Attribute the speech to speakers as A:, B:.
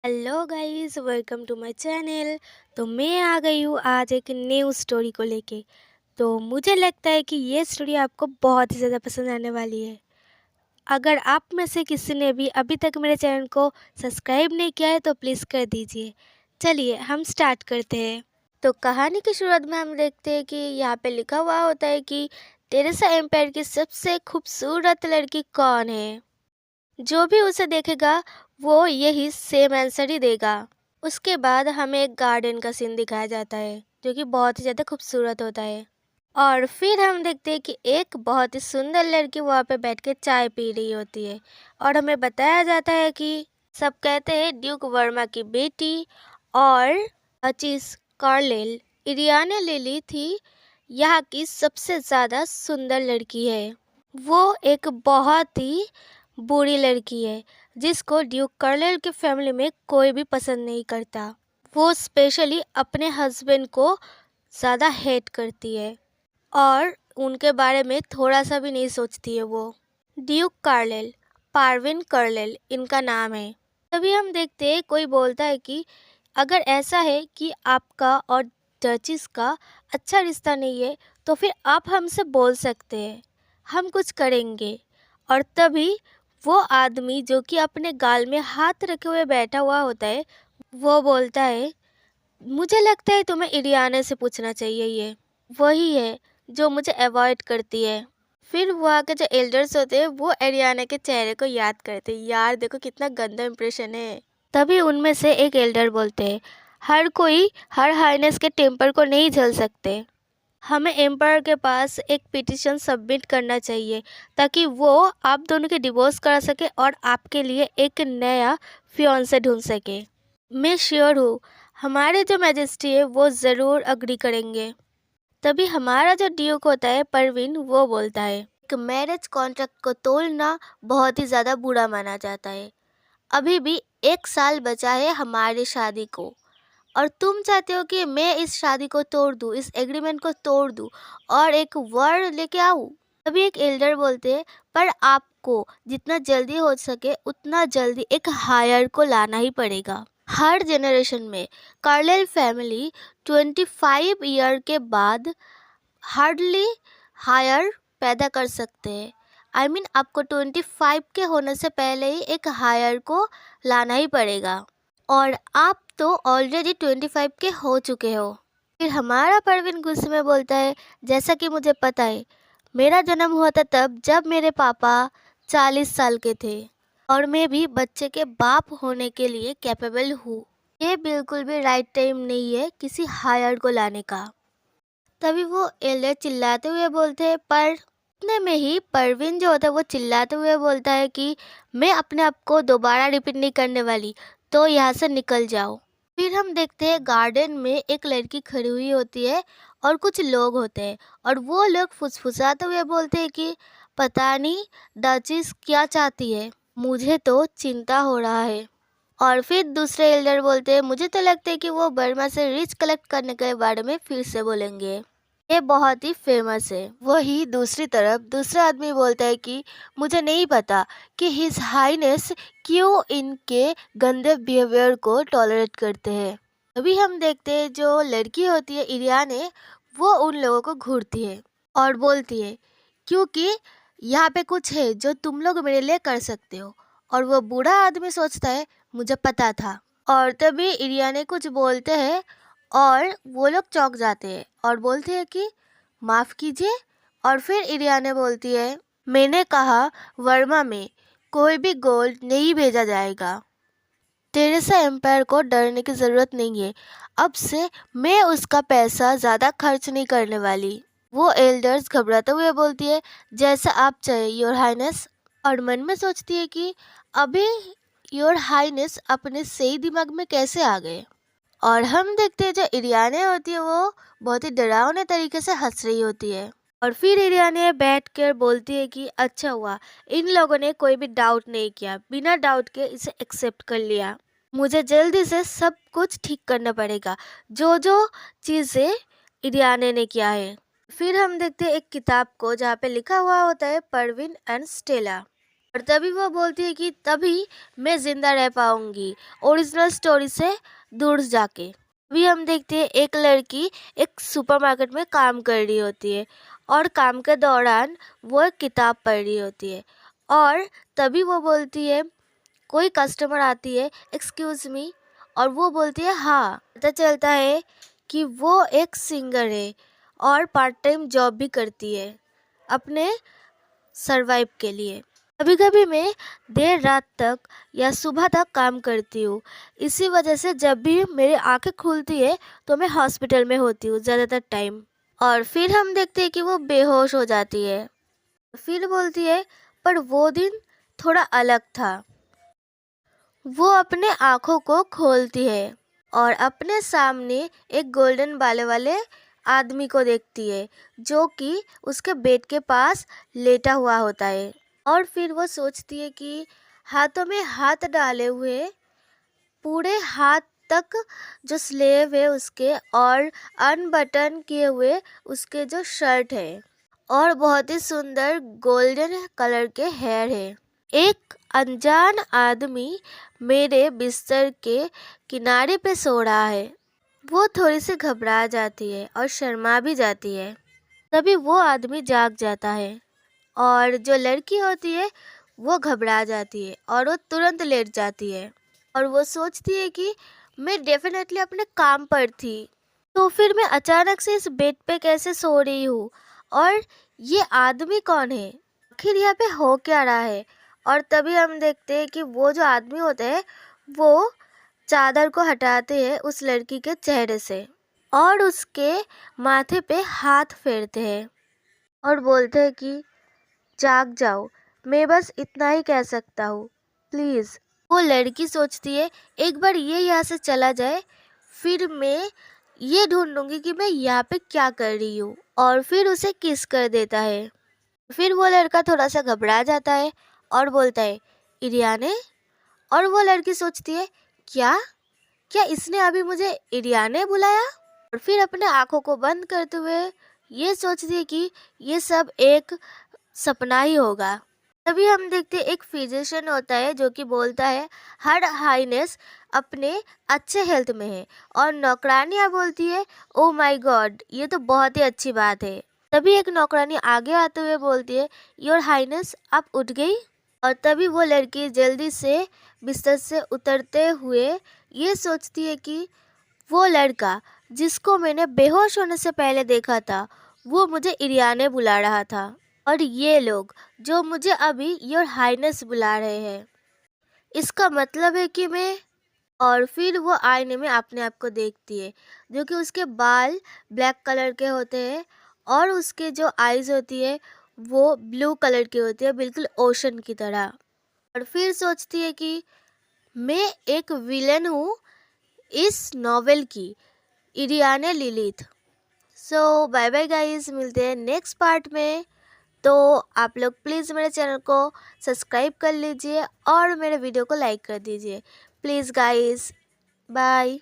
A: Hello guys, welcome to my channel. तो मैं आ गई हूँ आज एक न्यू स्टोरी को लेके। तो मुझे लगता है कि ये स्टोरी आपको बहुत ही ज़्यादा पसंद आने वाली है। अगर आप में से किसी ने भी अभी तक मेरे चैनल को सब्सक्राइब नहीं किया है तो प्लीज़ कर दीजिए। चलिए हम स्टार्ट करते हैं। तो कहानी की शुरुआत में हम देखते हैं कि यहाँ पे लिखा हुआ होता है कि टेरेसा एम्पायर की सबसे खूबसूरत लड़की कौन है। जो भी उसे देखेगा वो यही सेम आंसर ही देगा। उसके बाद हमें एक गार्डन का सीन दिखाया जाता है जो कि बहुत ही ज़्यादा खूबसूरत होता है। और फिर हम देखते हैं कि एक बहुत ही सुंदर लड़की वहाँ पे बैठ के चाय पी रही होती है। और हमें बताया जाता है कि सब कहते हैं ड्यूक वर्मा की बेटी और अचीस कार्लेल इरियाना लिली थी यहाँ की सबसे ज़्यादा सुंदर लड़की है। वो एक बहुत ही बुरी लड़की है जिसको ड्यूक कार्लेल के फैमिली में कोई भी पसंद नहीं करता। वो स्पेशली अपने हस्बैंड को ज़्यादा हेट करती है और उनके बारे में थोड़ा सा भी नहीं सोचती है। वो ड्यूक कार्लेल, पार्विन कार्लेल इनका नाम है। तभी हम देखते हैं कोई बोलता है कि अगर ऐसा है कि आपका और डचिस का अच्छा रिश्ता नहीं है तो फिर आप हमसे बोल सकते हैं, हम कुछ करेंगे। और तभी वो आदमी जो कि अपने गाल में हाथ रखे हुए बैठा हुआ होता है वो बोलता है, मुझे लगता है तुम्हें इरियाना से पूछना चाहिए। ये वही है जो मुझे अवॉइड करती है। फिर वहाँ के जो एल्डर्स होते हैं वो एरियाना के चेहरे को याद करते हैं। यार देखो कितना गंदा इंप्रेशन है। तभी उनमें से एक एल्डर बोलते हैं, हर कोई हर हाइनेस के टेम्पर को नहीं झेल सकते। हमें एम्पायर के पास एक पिटीशन सबमिट करना चाहिए ताकि वो आप दोनों के डिवोर्स करा सके और आपके लिए एक नया फियांसे ढूंढ सके। मैं श्योर हूँ हमारे जो मैजेस्टी है वो ज़रूर अग्री करेंगे। तभी हमारा जो ड्यूक होता है परवीन वो बोलता है, एक मैरिज कॉन्ट्रैक्ट को तोड़ना बहुत ही ज़्यादा बुरा माना जाता है। अभी भी 1 साल बचा है हमारी शादी को और तुम चाहते हो कि मैं इस शादी को तोड़ दूँ, इस एग्रीमेंट को तोड़ दूँ और एक वर्ड लेके आऊँ। तभी एक एल्डर बोलते हैं, पर आपको जितना जल्दी हो सके उतना जल्दी एक हायर को लाना ही पड़ेगा। हर जनरेशन में कार्लेल फैमिली 25 ईयर के बाद हार्डली हायर पैदा कर सकते हैं। आपको 25 के होने से पहले ही एक हायर को लाना ही पड़ेगा और आप तो ऑलरेडी 25 के हो चुके हो। फिर हमारा परवीन गुस्से में बोलता है, जैसा कि मुझे पता है मेरा जन्म हुआ था तब जब मेरे पापा 40 साल के थे और मैं भी बच्चे के बाप होने के लिए कैपेबल हूँ। ये बिल्कुल भी राइट टाइम नहीं है किसी हायर को लाने का। तभी वो एल्डर चिल्लाते हुए बोलते हैं, पर इतने में ही परवीन जो होता है वो चिल्लाते हुए बोलता है कि मैं अपने आप को दोबारा रिपीट नहीं करने वाली, तो यहाँ से निकल जाओ। फिर हम देखते हैं गार्डन में एक लड़की खड़ी हुई होती है और कुछ लोग होते हैं और वो लोग फुसफुसाते हुए बोलते हैं कि पता नहीं डचिस क्या चाहती है, मुझे तो चिंता हो रहा है। और फिर दूसरे एल्डर बोलते हैं, मुझे तो लगता है कि वो बर्मा से रिच कलेक्ट करने के बारे में फिर से बोलेंगे, ये बहुत ही फेमस है। वही दूसरी तरफ दूसरा आदमी बोलता है कि मुझे नहीं पता कि हिज हाईनेस क्यों इनके गंदे बिहेवियर को टॉलरेट करते हैं। अभी हम देखते हैं जो लड़की होती है इरियाने, वो उन लोगों को घूरती है और बोलती है, क्योंकि यहाँ पे कुछ है जो तुम लोग मेरे लिए कर सकते हो। और वो बूढ़ा आदमी सोचता है, मुझे पता था। और तभी इरियाने कुछ बोलते हैं और वो लोग चौंक जाते हैं और बोलते हैं कि माफ़ कीजिए। और फिर इरियाने बोलती है, मैंने कहा वर्मा में कोई भी गोल्ड नहीं भेजा जाएगा। टेरेसा एम्पायर को डरने की ज़रूरत नहीं है। अब से मैं उसका पैसा ज़्यादा खर्च नहीं करने वाली। वो एल्डर्स घबराते हुए बोलती है, जैसा आप चाहे योर हाइनेस। और मन में सोचती है कि अभी योर हाइनेस अपने सही दिमाग में कैसे आ गए। और हम देखते हैं जो इरियाने होती है वो बहुत ही डरावने तरीके से हंस रही होती है। और फिर इरियाने बैठ कर बोलती है कि अच्छा हुआ इन लोगों ने कोई भी डाउट नहीं किया, बिना डाउट के इसे एक्सेप्ट कर लिया। मुझे जल्दी से सब कुछ ठीक करना पड़ेगा जो जो चीज़ें इरियाने ने किया है। फिर हम देखते हैं एक किताब को जहाँ पे लिखा हुआ होता है परवीन एंड स्टेला। और तभी वो बोलती है कि तभी मैं ज़िंदा रह पाऊँगी ओरिजिनल स्टोरी से दूर जाके। अभी हम देखते हैं एक लड़की एक सुपरमार्केट में काम कर रही होती है और काम के दौरान वो एक किताब पढ़ रही होती है और तभी वो बोलती है, कोई कस्टमर आती है, एक्सक्यूज़ मी, और वो बोलती है हाँ। पता चलता है कि वो एक सिंगर है और पार्ट टाइम जॉब भी करती है अपने सरवाइव के लिए। कभी कभी मैं देर रात तक या सुबह तक काम करती हूँ, इसी वजह से जब भी मेरी आंखें खुलती है तो मैं हॉस्पिटल में होती हूँ ज़्यादातर टाइम। और फिर हम देखते हैं कि वो बेहोश हो जाती है। फिर बोलती है पर वो दिन थोड़ा अलग था। वो अपने आँखों को खोलती है और अपने सामने एक गोल्डन बाले वाले आदमी को देखती है जो कि उसके बेड के पास लेटा हुआ होता है। और फिर वो सोचती है कि हाथों में हाथ डाले हुए पूरे हाथ तक जो स्लेव है उसके और अनबटन किए हुए उसके जो शर्ट है और बहुत ही सुंदर गोल्डन कलर के हेयर है। एक अनजान आदमी मेरे बिस्तर के किनारे पे सो रहा है। वो थोड़ी सी घबरा जाती है और शर्मा भी जाती है। तभी वो आदमी जाग जाता है और जो लड़की होती है वो घबरा जाती है और वो तुरंत लेट जाती है और वो सोचती है कि मैं डेफिनेटली अपने काम पर थी, तो फिर मैं अचानक से इस बेड पे कैसे सो रही हूँ और ये आदमी कौन है, आखिर यहाँ पे हो क्या रहा है। और तभी हम देखते हैं कि वो जो आदमी होते हैं वो चादर को हटाते हैं उस लड़की के चेहरे से और उसके माथे पे हाथ फेरते हैं और बोलते हैं कि जाग जाओ, मैं बस इतना ही कह सकता हूँ, प्लीज़। वो लड़की सोचती है एक बार ये यहाँ से चला जाए फिर मैं ये ढूंढूंगी कि मैं यहाँ पे क्या कर रही हूँ, और फिर उसे किस कर देता है। फिर वो लड़का थोड़ा सा घबरा जाता है और बोलता है इरियाने। और वो लड़की सोचती है क्या क्या इसने अभी मुझे इरियाने बुलाया, और फिर अपने आँखों को बंद करते हुए ये सोचती है कि ये सब एक सपना ही होगा। तभी हम देखते हैं एक फिजिशियन होता है जो कि बोलता है हर हाईनेस अपने अच्छे हेल्थ में है, और नौकरानियाँ बोलती है ओ माय गॉड ये तो बहुत ही अच्छी बात है। तभी एक नौकरानी आगे आते हुए बोलती है योर हाईनेस आप उठ गई। और तभी वो लड़की जल्दी से बिस्तर से उतरते हुए ये सोचती है कि वो लड़का जिसको मैंने बेहोश होने से पहले देखा था वो मुझे इरियाने बुला रहा था, और ये लोग जो मुझे अभी योर हाइनेस बुला रहे हैं, इसका मतलब है कि मैं। और फिर वो आईने में अपने आप को देखती है जो कि उसके बाल ब्लैक कलर के होते हैं और उसके जो आईज होती है वो ब्लू कलर की होती है, बिल्कुल ओशन की तरह। और फिर सोचती है कि मैं एक विलन हूँ इस नॉवेल की, इरियाने लिलिथ। सो बाय बाय गाइस, मिलते हैं नेक्स्ट पार्ट में। तो आप लोग प्लीज़ मेरे चैनल को सब्सक्राइब कर लीजिए और मेरे वीडियो को लाइक कर दीजिए प्लीज़ गाइस। बाय।